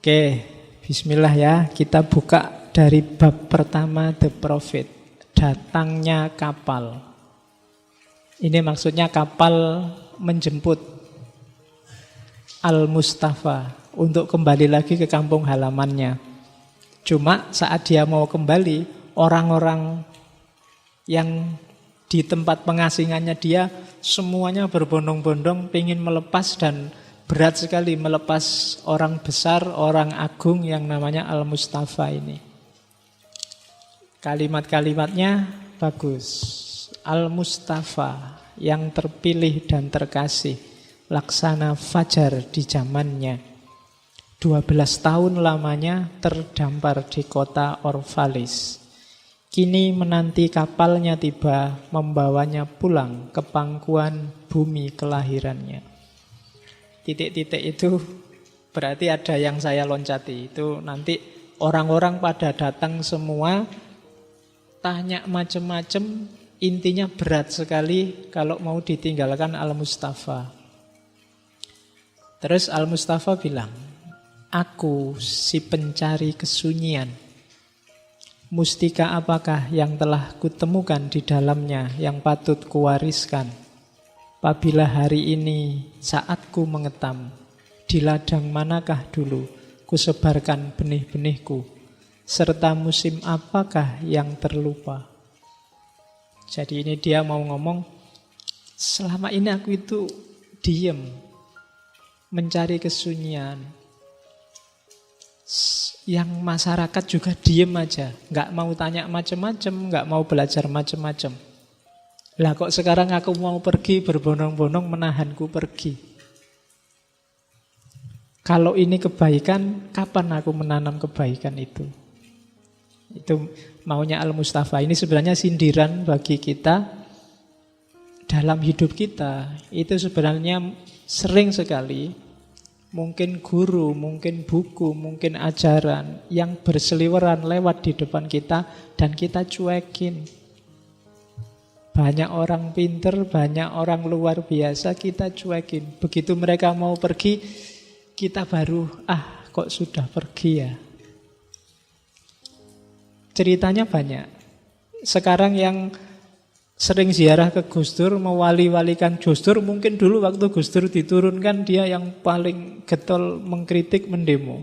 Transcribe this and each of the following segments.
Oke, bismillah ya. Kita buka dari bab pertama, The Prophet. Datangnya kapal. Ini maksudnya kapal menjemput Al-Mustafa untuk kembali lagi ke kampung halamannya. Cuma saat dia mau kembali, orang-orang yang di tempat pengasingannya dia semuanya berbondong-bondong pengen melepas, dan berat sekali melepas orang besar, orang agung yang namanya Al-Mustafa ini. Kalimat-kalimatnya bagus. Al-Mustafa yang terpilih dan terkasih, laksana fajar di zamannya. 12 tahun lamanya terdampar di kota Orphalis. Kini menanti kapalnya tiba, membawanya pulang ke pangkuan bumi kelahirannya. Titik-titik itu berarti ada yang saya loncati. Itu nanti orang-orang pada datang semua, tanya macam-macam, intinya berat sekali kalau mau ditinggalkan Al-Mustafa. Terus Al-Mustafa bilang, aku si pencari kesunyian. Mustika apakah yang telah kutemukan di dalamnya yang patut kuwariskan? Apabila hari ini saatku mengetam, di ladang manakah dulu kusebarkan benih-benihku, serta musim apakah yang terlupa? Jadi ini dia mau ngomong, selama ini aku itu diem, mencari kesunyian. Yang masyarakat juga diem aja, nggak mau tanya macam-macam, nggak mau belajar macam-macam. Lah kok sekarang aku mau pergi, berbondong-bondong menahanku pergi. Kalau ini kebaikan, kapan aku menanam kebaikan itu? Itu maunya Al-Mustafa. Ini sebenarnya sindiran bagi kita dalam hidup kita. Itu sebenarnya sering sekali mungkin guru, mungkin buku, mungkin ajaran yang berseliweran lewat di depan kita dan kita cuekin. Banyak orang pinter, banyak orang luar biasa, kita cuekin. Begitu mereka mau pergi, kita baru, kok sudah pergi ya. Ceritanya banyak. Sekarang yang sering ziarah ke Gus Dur, mewali-walikan Gus Dur, mungkin dulu waktu Gus Dur diturunkan dia yang paling getol mengkritik, mendemo.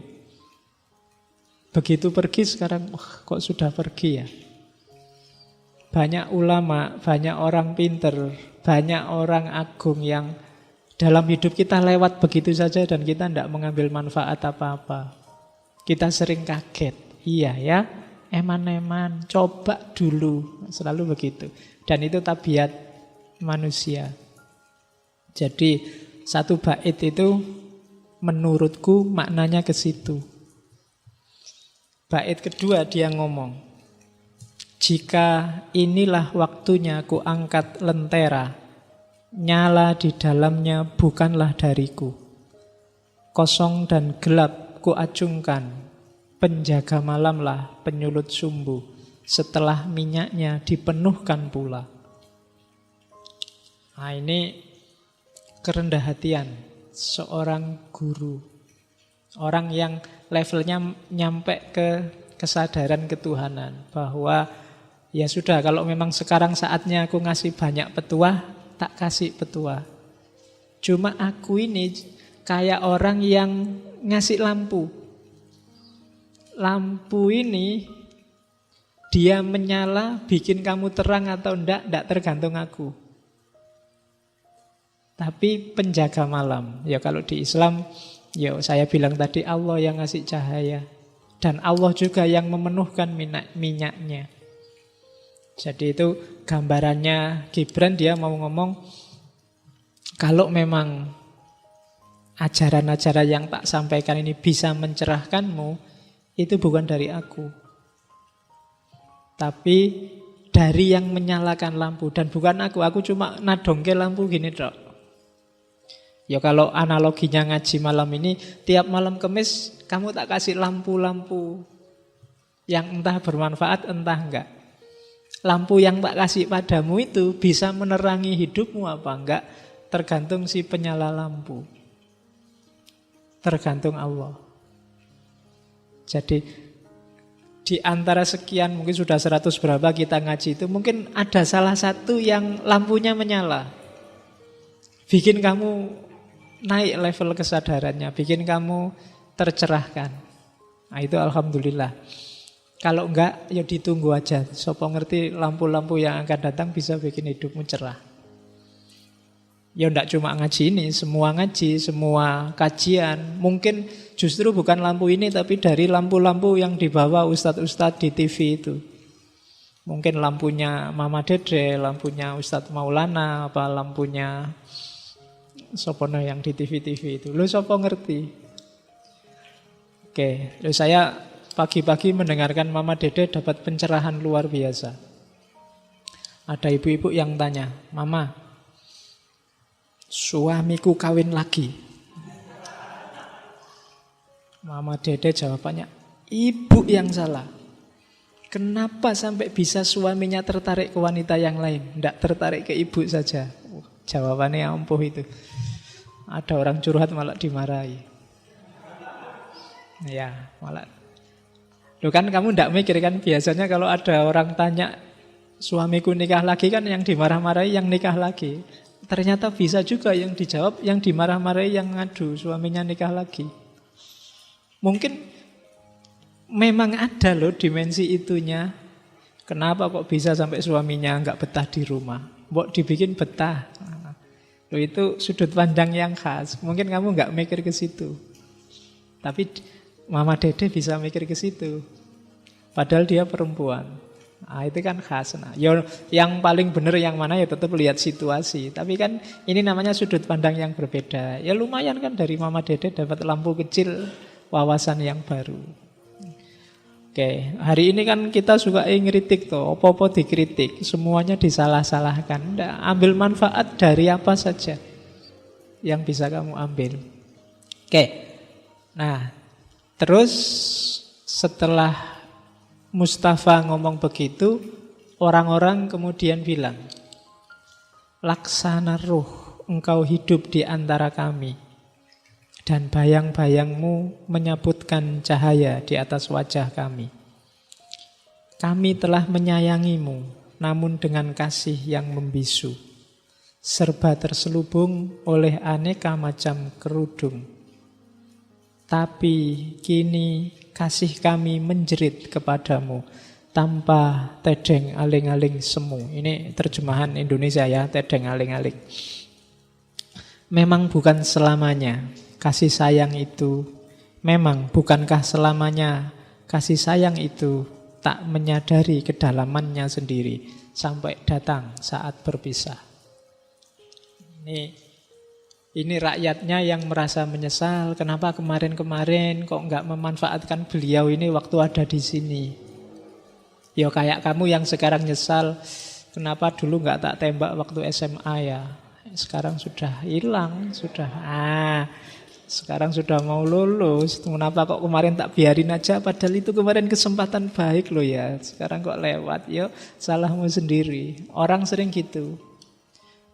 Begitu pergi sekarang, kok sudah pergi ya. Banyak ulama, banyak orang pinter, banyak orang agung yang dalam hidup kita lewat begitu saja dan kita tidak mengambil manfaat apa-apa. Kita sering kaget, iya ya, eman-eman, coba dulu, selalu begitu. Dan itu tabiat manusia. Jadi satu bait itu menurutku maknanya ke situ. Bait kedua dia ngomong, jika inilah waktunya ku angkat lentera, nyala di dalamnya bukanlah dariku. Kosong dan gelap ku acungkan, penjaga malamlah penyulut sumbu, setelah minyaknya dipenuhkan pula. Nah ini kerendah hatian seorang guru. Orang yang levelnya nyampe ke kesadaran ketuhanan. Bahwa ya sudah, kalau memang sekarang saatnya aku ngasih banyak petuah, tak kasih petuah. Cuma aku ini kayak orang yang ngasih lampu. Lampu ini dia menyala, bikin kamu terang atau enggak tergantung aku. Tapi penjaga malam. Ya kalau di Islam, ya saya bilang tadi Allah yang ngasih cahaya. Dan Allah juga yang memenuhkan minyaknya. Jadi itu gambarannya Gibran, dia mau ngomong, kalau memang ajaran-ajaran yang tak sampaikan ini bisa mencerahkanmu, itu bukan dari aku. Tapi dari yang menyalakan lampu. Dan bukan aku cuma nadongke lampu gini dok. Ya kalau analoginya ngaji malam ini, tiap malam Kamis kamu tak kasih lampu-lampu yang entah bermanfaat entah enggak. Lampu yang tak kasih padamu itu bisa menerangi hidupmu apa enggak, tergantung si penyala lampu. Tergantung Allah. Jadi di antara sekian, mungkin sudah 100 berapa kita ngaji itu, mungkin ada salah satu yang lampunya menyala. Bikin kamu naik level kesadarannya, bikin kamu tercerahkan. Nah itu alhamdulillah. Kalau enggak, ya ditunggu aja. Sopo ngerti lampu-lampu yang akan datang bisa bikin hidupmu cerah. Ya enggak cuma ngaji ini, semua ngaji, semua kajian. Mungkin justru bukan lampu ini, tapi dari lampu-lampu yang dibawa ustadz-ustadz di TV itu. Mungkin lampunya Mama Dede, lampunya Ustadz Maulana, apa lampunya sopono yang di TV-TV itu. Lu sopo ngerti? Oke, lu saya pagi-pagi mendengarkan Mama Dede dapat pencerahan luar biasa. Ada ibu-ibu yang tanya, Mama, suamiku kawin lagi. Mama Dede jawabannya, ibu yang salah. Kenapa sampai bisa suaminya tertarik ke wanita yang lain? Tidak tertarik ke ibu saja. Jawabannya ampuh itu. Ada orang curhat malah dimarahi. Ya, malah. Loh kan kamu tidak mikir kan, biasanya kalau ada orang tanya suamiku nikah lagi, kan yang dimarah-marahi yang nikah lagi. Ternyata bisa juga yang dijawab, yang dimarah-marahi yang ngadu suaminya nikah lagi. Mungkin memang ada loh dimensi itunya. Kenapa kok bisa sampai suaminya nggak betah di rumah? Mbok dibikin betah. Loh itu sudut pandang yang khas. Mungkin kamu nggak mikir ke situ. Tapi Mama Dede bisa mikir ke situ. Padahal dia perempuan. Nah, itu kan khas. Nah, yang paling benar yang mana ya tetap lihat situasi. Tapi kan ini namanya sudut pandang yang berbeda. Ya lumayan kan dari Mama Dede dapat lampu kecil, wawasan yang baru. Oke, hari ini kan kita suka ngeritik tuh, apa-apa dikritik, semuanya disalah-salahkan. Nggak, ambil manfaat dari apa saja yang bisa kamu ambil. Oke, nah terus setelah Mustafa ngomong begitu, orang-orang kemudian bilang, Laksana ruh, engkau hidup di antara kami. Dan bayang-bayangmu menyabutkan cahaya di atas wajah kami. Kami telah menyayangimu, namun dengan kasih yang membisu. Serba terselubung oleh aneka macam kerudung. Tapi kini kasih kami menjerit kepadamu tanpa tedeng aling-aling semu. Ini terjemahan Indonesia ya, tedeng aling-aling. Memang bukan selamanya kasih sayang itu, memang bukankah selamanya kasih sayang itu tak menyadari kedalamannya sendiri sampai datang saat berpisah. Ini rakyatnya yang merasa menyesal, kenapa kemarin-kemarin kok nggak memanfaatkan beliau ini waktu ada di sini. Ya kayak kamu yang sekarang nyesal, kenapa dulu nggak tak tembak waktu SMA ya. Sekarang sudah hilang, sekarang sudah mau lulus. Kenapa kok kemarin tak biarin aja, padahal itu kemarin kesempatan baik loh ya. Sekarang kok lewat, yuk salahmu sendiri. Orang sering gitu.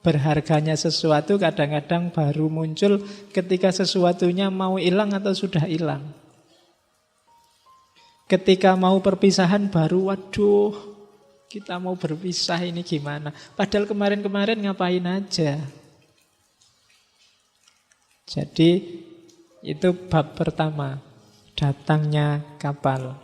Berharganya sesuatu kadang-kadang baru muncul ketika sesuatunya mau hilang atau sudah hilang. Ketika mau perpisahan baru, waduh, kita mau berpisah ini gimana. Padahal kemarin-kemarin ngapain aja. Jadi itu bab pertama, datangnya kapal.